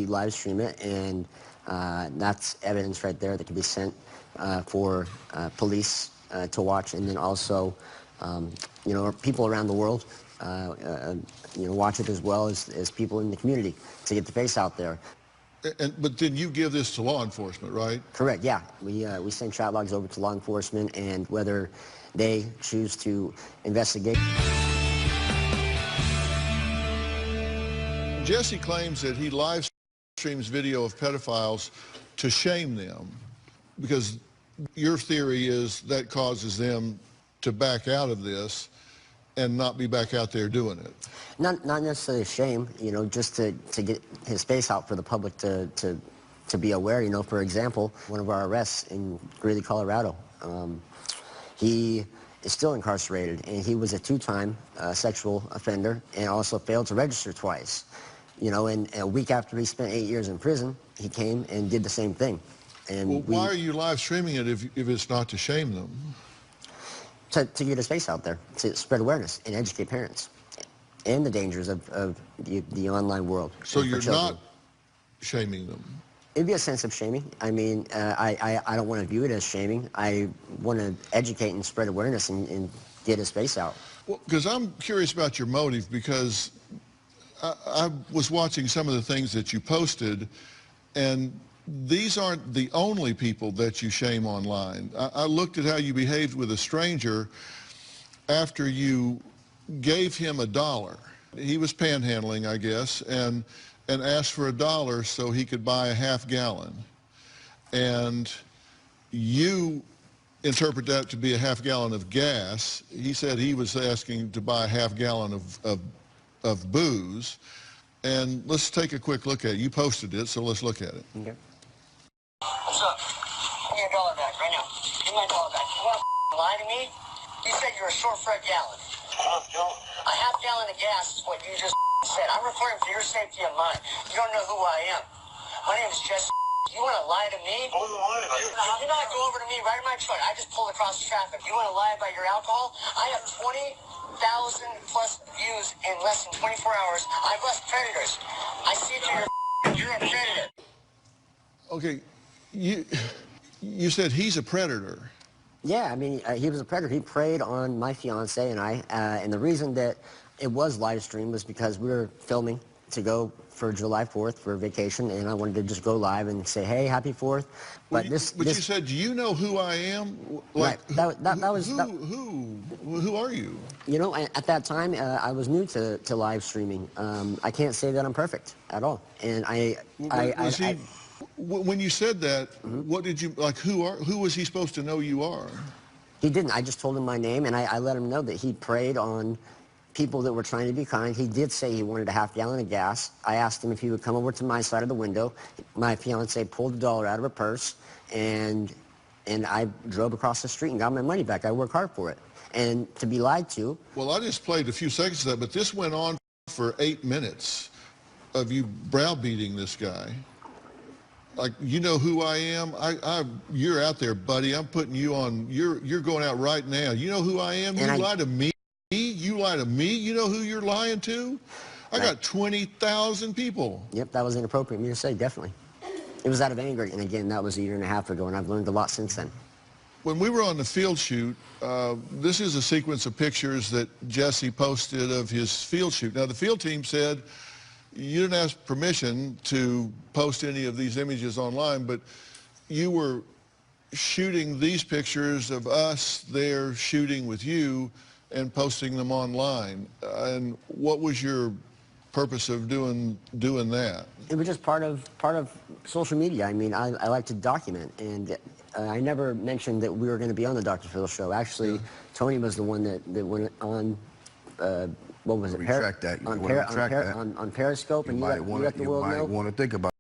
we live stream it, and that's evidence right there that can be sent for police to watch, and then also, you know, people around the world, you know, watch it as well as people in the community to get the face out there. But then you give this to law enforcement, right? Correct, yeah. We send chat logs over to law enforcement, and whether they choose to investigate. Jesse claims that he live streams video of pedophiles to shame them, because your theory is that causes them to back out of this and not be back out there doing it. Not necessarily a shame, you know, just to get his face out for the public to be aware. You know, for example, one of our arrests in Greeley, Colorado, he is still incarcerated, and he was a two-time sexual offender and also failed to register twice. You know, and a week after he spent 8 years in prison, he came and did the same thing. And well, why are you live streaming it if it's not to shame them? To get his face out there, to spread awareness and educate parents and the dangers of the online world. So you're not shaming them? It'd be a sense of shaming. I mean, I don't want to view it as shaming. I want to educate and spread awareness and get his face out. Well, because I'm curious about your motive, because I was watching some of the things that you posted, and these aren't the only people that you shame online. I looked at how you behaved with a stranger after you gave him $1. He was panhandling, I guess, and asked for $1 so he could buy a half gallon. And you interpret that to be a half gallon of gas. He said he was asking to buy a half gallon of booze. And let's take a quick look at it. You posted it, so let's look at it. Okay. What's up? Give me your $1 back right now. Give me my $1 back. You want to lie to me? You said you're a short for a gallon. A half gallon of gas is what you just said. I'm reporting for your safety and mine. You don't know who I am. My name is Jesse. You want to lie to me? You not go over to me right in my truck. I just pulled across the traffic. You want to lie about your alcohol? I have 20,000 plus views in less than 24 hours. I've left predators. I see through you're a predator. Okay, you said he's a predator. Yeah, I mean, he was a predator. He preyed on my fiance and I, and the reason that it was live streamed was because we were filming to go for July 4th for vacation, and I wanted to just go live and say, hey, happy 4th. But you said, do you know who I am? Like, right. Who are you? You know, at that time, I was new to live streaming. I can't say that I'm perfect at all. And when you said that, what did you, like, who was he supposed to know you are? He didn't. I just told him my name, and I let him know that he preyed on people that were trying to be kind. He did say he wanted a half gallon of gas. I asked him if he would come over to my side of the window. My fiance pulled $1 out of her purse, and I drove across the street and got my money back. I worked hard for it. And to be lied to... Well, I just played a few seconds of that, but this went on for 8 minutes of you browbeating this guy. Like, you know who I am? You're out there, buddy. I'm putting you on. You're going out right now. You know who I am? You lie to me? You lie to me? You know who you're lying to? I got 20,000 people. Yep, that was inappropriate of me to say, definitely. It was out of anger, and again, that was 1.5 years ago, and I've learned a lot since then. When we were on the field shoot, this is a sequence of pictures that Jesse posted of his field shoot. Now, the field team said you didn't ask permission to post any of these images online, but you were shooting these pictures of us there shooting with you and posting them online. And what was your purpose of doing that? It was just part of social media. I mean, I like to document, and I never mentioned that we were going to be on the Dr. Phil show. Actually, Tony was the one that went on. What was it? Retract that. On Periscope, and you let the world know. You might want to think about